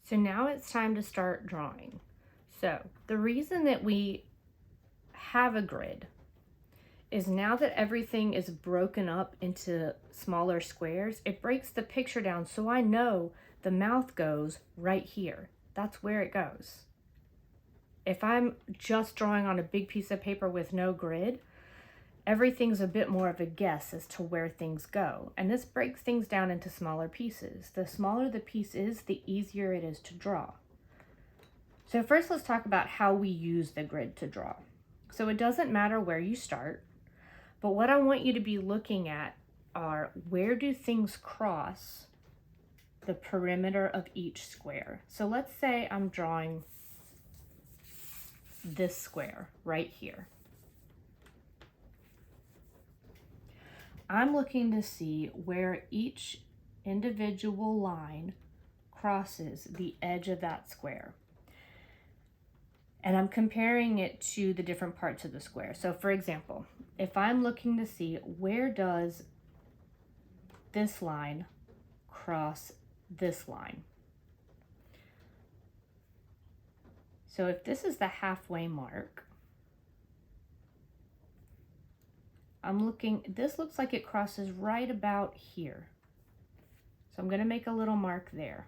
So now it's time to start drawing. So the reason that we have a grid is now that everything is broken up into smaller squares, it breaks the picture down so I know the mouth goes right here. That's where it goes. If I'm just drawing on a big piece of paper with no grid, everything's a bit more of a guess as to where things go. And this breaks things down into smaller pieces. The smaller the piece is, the easier it is to draw. So first let's talk about how we use the grid to draw. So it doesn't matter where you start, but what I want you to be looking at are where do things cross the perimeter of each square. So let's say I'm drawing this square right here. I'm looking to see where each individual line crosses the edge of that square. And I'm comparing it to the different parts of the square. So for example, if I'm looking to see where does this line cross this line. So if this is the halfway mark, I'm looking, this looks like it crosses right about here. So I'm going to make a little mark there.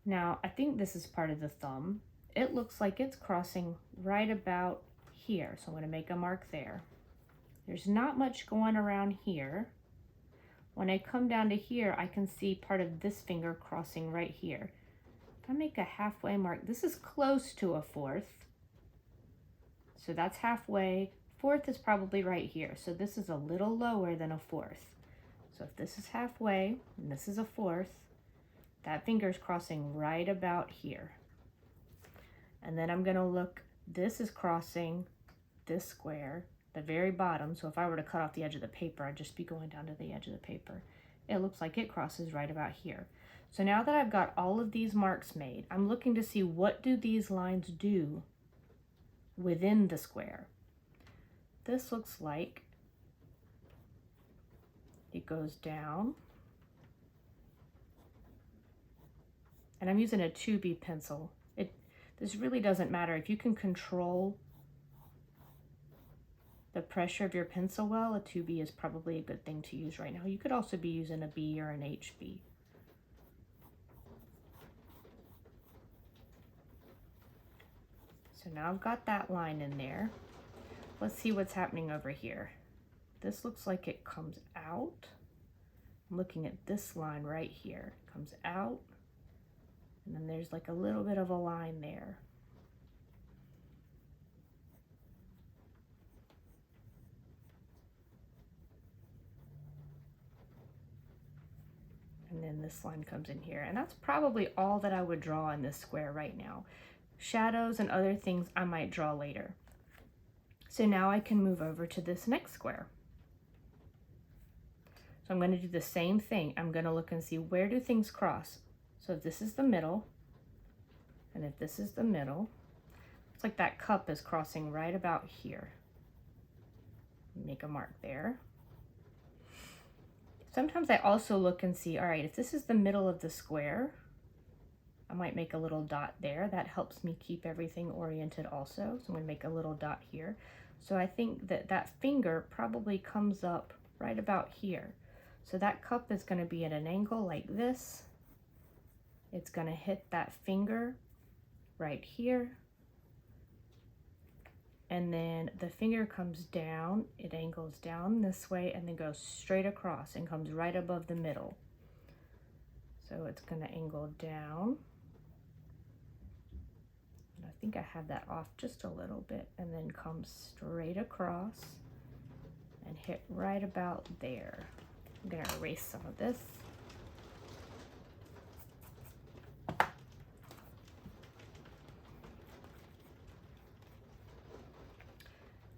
Now, I think this is part of the thumb. It looks like it's crossing right about here. So I'm going to make a mark there. There's not much going around here. When I come down to here, I can see part of this finger crossing right here. If I make a halfway mark, this is close to a fourth. So that's halfway. Fourth is probably right here. So this is a little lower than a fourth. So if this is halfway and this is a fourth, that finger's crossing right about here. And then I'm gonna look, this is crossing this square, the very bottom. So if I were to cut off the edge of the paper, I'd just be going down to the edge of the paper. It looks like it crosses right about here. So now that I've got all of these marks made, I'm looking to see what do these lines do within the square. This looks like it goes down. And I'm using a 2B pencil. This really doesn't matter. If you can control the pressure of your pencil well, a 2B is probably a good thing to use right now. You could also be using a B or an HB. So now I've got that line in there. Let's see what's happening over here. This looks like it comes out. I'm looking at this line right here. It comes out, and then there's like a little bit of a line there. And then this line comes in here. And that's probably all that I would draw in this square right now. Shadows and other things I might draw later. So now I can move over to this next square. So I'm going to do the same thing. I'm going to look and see where do things cross. So if this is the middle, and if this is the middle, it's like that cup is crossing right about here. Make a mark there. Sometimes I also look and see, all right, if this is the middle of the square, I might make a little dot there. That helps me keep everything oriented also. So I'm going to make a little dot here. So I think that that finger probably comes up right about here. So that cup is going to be at an angle like this. It's going to hit that finger right here. And then the finger comes down, it angles down this way and then goes straight across and comes right above the middle. So it's going to angle down. And I think I have that off just a little bit, and then come straight across and hit right about there. I'm going to erase some of this.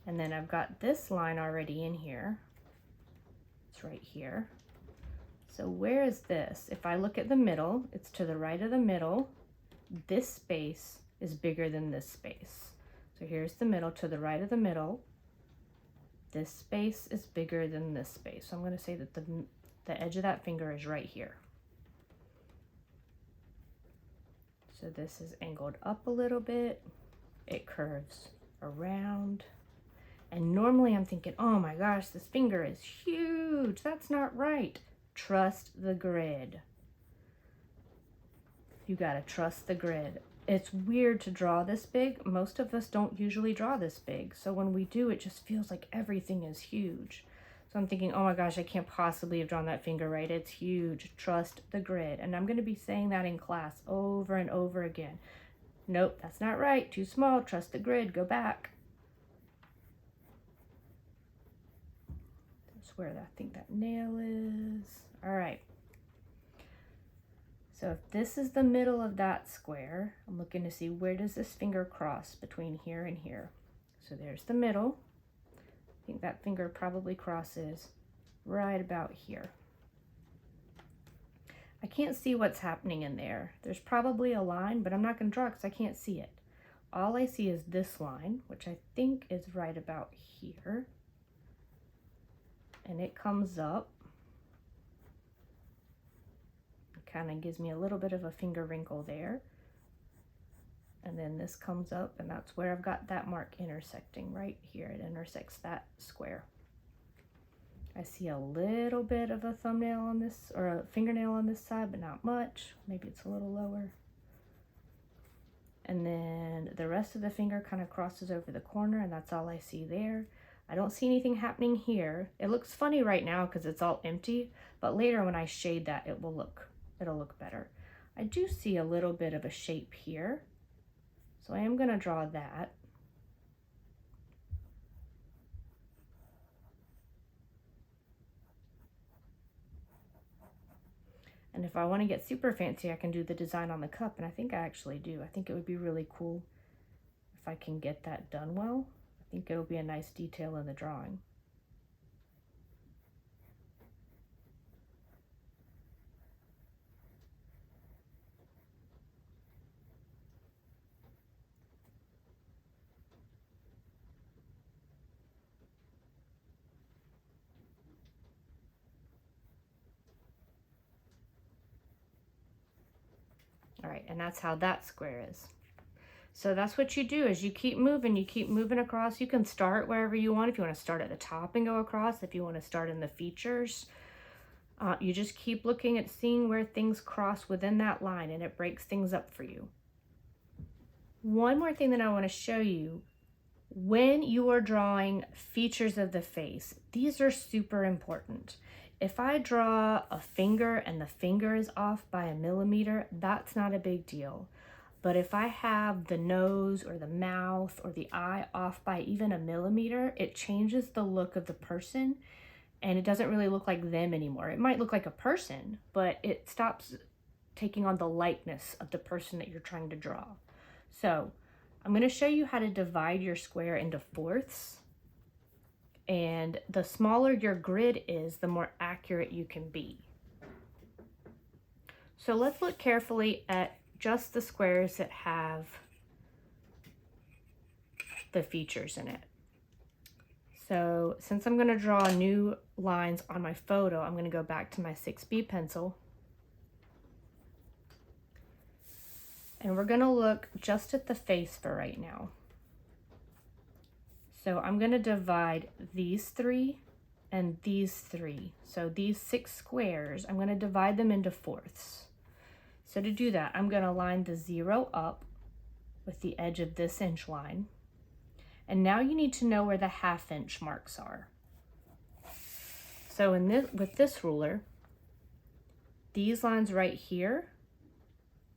And then I've got this line already in here. It's right here. So where is this? If I look at the middle, it's to the right of the middle. This space is bigger than this space. So here's the middle, to the right of the middle. This space is bigger than this space. So I'm going to say that the edge of that finger is right here. So this is angled up a little bit. It curves around. And normally I'm thinking, oh my gosh, this finger is huge. That's not right. Trust the grid. You gotta trust the grid. It's weird to draw this big. Most of us don't usually draw this big. So when we do, it just feels like everything is huge. So I'm thinking, oh my gosh, I can't possibly have drawn that finger right. It's huge. Trust the grid. And I'm gonna be saying that in class over and over again. Nope, that's not right. Too small. Trust the grid. Go back. That's where I think that nail is. All right. So if this is the middle of that square, I'm looking to see where does this finger cross between here and here. So there's the middle. I think that finger probably crosses right about here. I can't see what's happening in there. There's probably a line, but I'm not going to draw because I can't see it. All I see is this line, which I think is right about here. And it comes up. Kind of gives me a little bit of a finger wrinkle there. And then this comes up, and that's where I've got that mark intersecting right here. It intersects that square. I see a little bit of a thumbnail on this, or a fingernail on this side, but not much. Maybe it's a little lower. And then the rest of the finger kind of crosses over the corner, and that's all I see there. I don't see anything happening here. It looks funny right now because it's all empty, but later when I shade that, it'll look better. I do see a little bit of a shape here, so I am going to draw that. And if I want to get super fancy, I can do the design on the cup, and I think I actually do. I think it would be really cool if I can get that done well. I think it'll be a nice detail in the drawing. All right, and that's how that square is. So that's what you do is you keep moving across. You can start wherever you want. If you want to start at the top and go across, if you want to start in the features, you just keep looking at seeing where things cross within that line, and it breaks things up for you. One more thing that I want to show you, when you are drawing features of the face, these are super important. If I draw a finger and the finger is off by 1 millimeter, that's not a big deal. But if I have the nose or the mouth or the eye off by even 1 millimeter, it changes the look of the person, and it doesn't really look like them anymore. It might look like a person, but it stops taking on the likeness of the person that you're trying to draw. So I'm going to show you how to divide your square into fourths. And the smaller your grid is, the more accurate you can be. So let's look carefully at just the squares that have the features in it. So since I'm going to draw new lines on my photo, I'm going to go back to my 6B pencil. And we're going to look just at the face for right now. So I'm going to divide these 3 and these 3. So these 6 squares, I'm going to divide them into fourths. So to do that, I'm going to line the 0 up with the edge of this inch line. And now you need to know where the 1/2 inch marks are. So with this ruler, these lines right here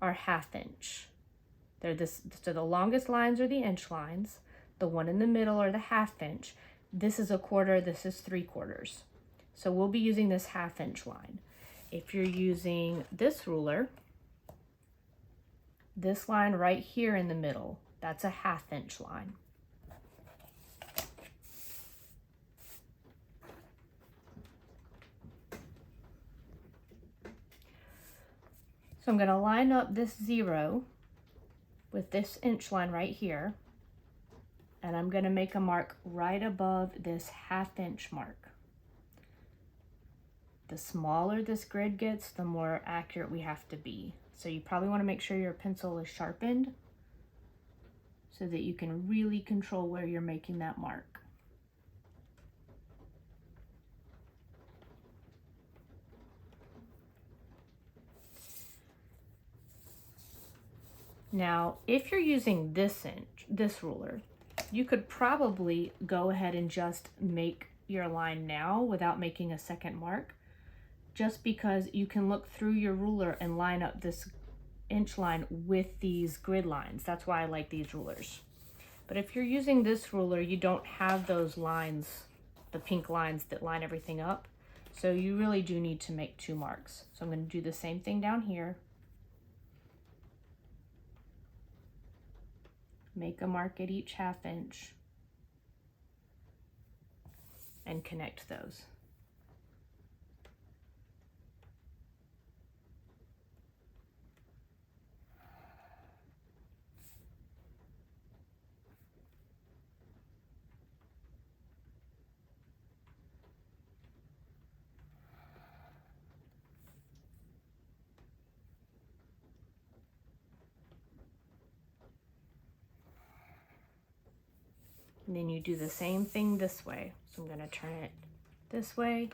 are 1/2 inch. So the longest lines are the inch lines. The one in the middle are the 1/2 inch. This is 1/4, this is 3/4. So we'll be using this 1/2 inch line. If you're using this ruler, this line right here in the middle, that's a 1/2 inch line. So I'm going to line up this 0 with this inch line right here, and I'm going to make a mark right above this 1/2 inch mark. The smaller this grid gets, the more accurate we have to be. So you probably want to make sure your pencil is sharpened so that you can really control where you're making that mark. Now, if you're using this ruler, you could probably go ahead and just make your line now without making a second mark, just because you can look through your ruler and line up this inch line with these grid lines. That's why I like these rulers. But if you're using this ruler, you don't have those lines, the pink lines that line everything up. So you really do need to make 2 marks. So I'm going to do the same thing down here. Make a mark at each 1/2 inch and connect those. And then you do the same thing this way. So I'm going to turn it this way,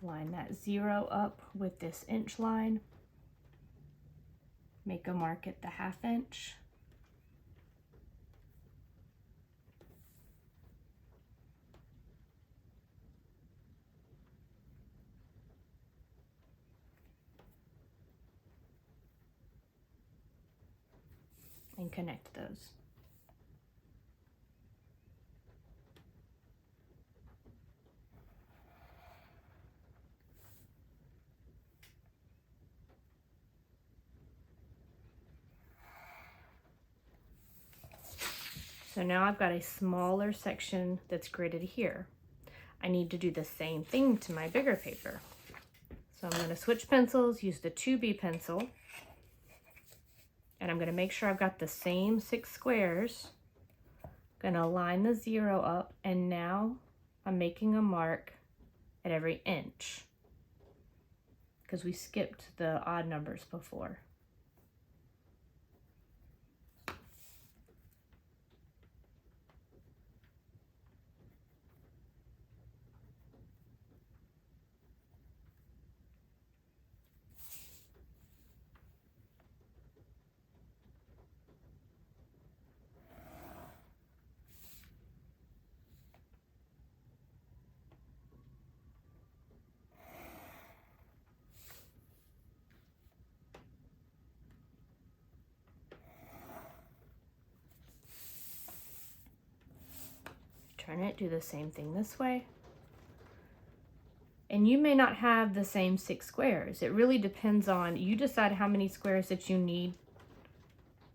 line that 0 up with this inch line, make a mark at the 1/2 inch, and connect those. So now I've got a smaller section that's gridded here. I need to do the same thing to my bigger paper. So I'm going to switch pencils, use the 2B pencil, and I'm going to make sure I've got the same 6 squares. I'm going to line the 0 up, and now I'm making a mark at every inch because we skipped the odd numbers before. Turn it, do the same thing this way. And you may not have the same 6 squares. It really depends on, you decide how many squares that you need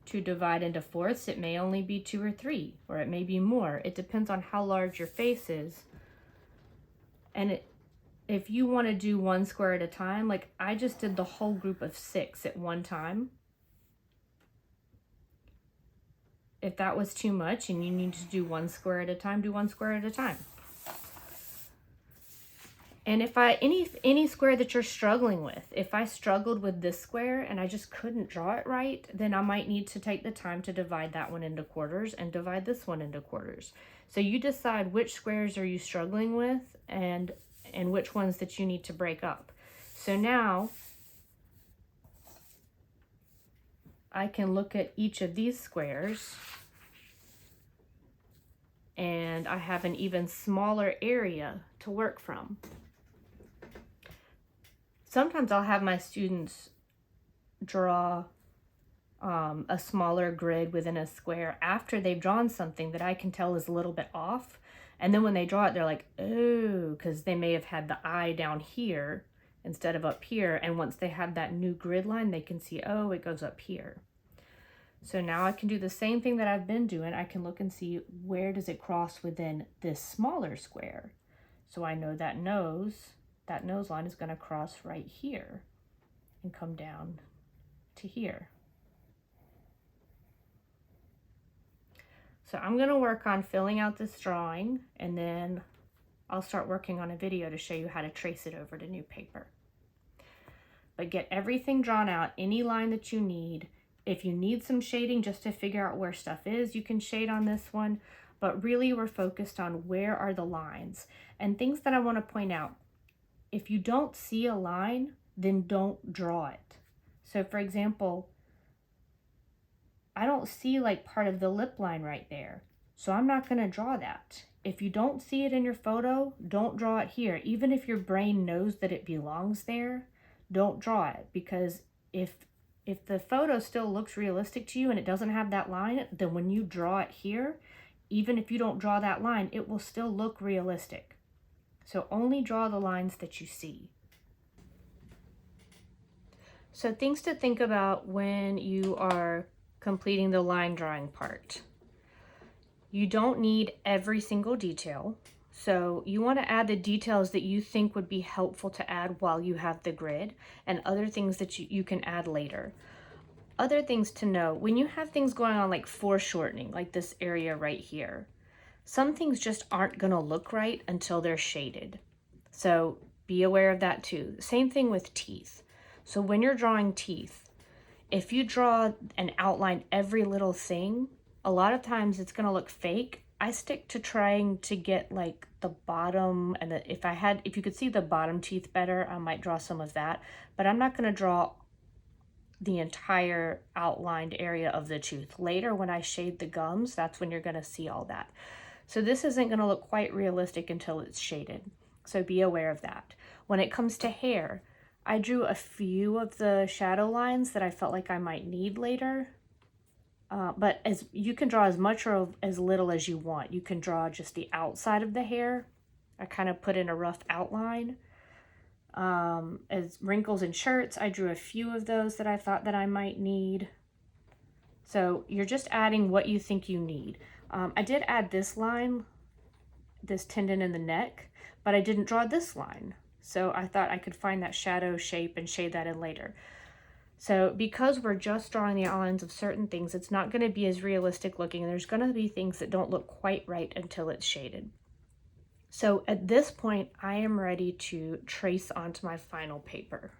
to divide into fourths. It may only be 2 or 3, or it may be more. It depends on how large your face is. And if you want to do 1 square at a time, like I just did the whole group of 6 at one time. If that was too much and you need to do 1 square at a time, do 1 square at a time. And if any square that you're struggling with, if I struggled with this square and I just couldn't draw it right, then I might need to take the time to divide that one into quarters and divide this one into quarters. So you decide which squares are you struggling with and which ones that you need to break up. So now I can look at each of these squares and I have an even smaller area to work from. Sometimes I'll have my students draw a smaller grid within a square after they've drawn something that I can tell is a little bit off. And then when they draw it, they're like, oh, because they may have had the eye down here instead of up here. And once they have that new grid line, they can see, oh, it goes up here. So now I can do the same thing that I've been doing. I can look and see where does it cross within this smaller square. So I know that nose line is going to cross right here and come down to here. So I'm going to work on filling out this drawing, and then I'll start working on a video to show you how to trace it over to new paper. but get everything drawn out, any line that you need. If you need some shading just to figure out where stuff is, you can shade on this one, but really we're focused on where are the lines. And things that I want to point out, if you don't see a line, then don't draw it. So for example, I don't see like part of the lip line right there, so I'm not going to draw that. If you don't see it in your photo, don't draw it here. Even if your brain knows that it belongs there, don't draw it, because if the photo still looks realistic to you and it doesn't have that line, then when you draw it here, even if you don't draw that line, it will still look realistic. So only draw the lines that you see. So things to think about when you are completing the line drawing part. You don't need every single detail. So you want to add the details that you think would be helpful to add while you have the grid, and other things that you can add later. Other things to know, when you have things going on like foreshortening, like this area right here, some things just aren't going to look right until they're shaded. So be aware of that too. Same thing with teeth. So when you're drawing teeth, if you draw and outline every little thing, a lot of times it's going to look fake. I stick to trying to get like the bottom, and if you could see the bottom teeth better, I might draw some of that, but I'm not going to draw the entire outlined area of the tooth. Later when I shade the gums, that's when you're going to see all that. So this isn't going to look quite realistic until it's shaded. So be aware of that. When it comes to hair, I drew a few of the shadow lines that I felt like I might need later. But as you can draw as much or as little as you want. You can draw just the outside of the hair. I kind of put in a rough outline. As wrinkles in shirts, I drew a few of those that I thought that I might need. So you're just adding what you think you need. I did add this line, this tendon in the neck, but I didn't draw this line. So I thought I could find that shadow shape and shade that in later. So because we're just drawing the outlines of certain things, it's not going to be as realistic looking, and there's going to be things that don't look quite right until it's shaded. So at this point, I am ready to trace onto my final paper.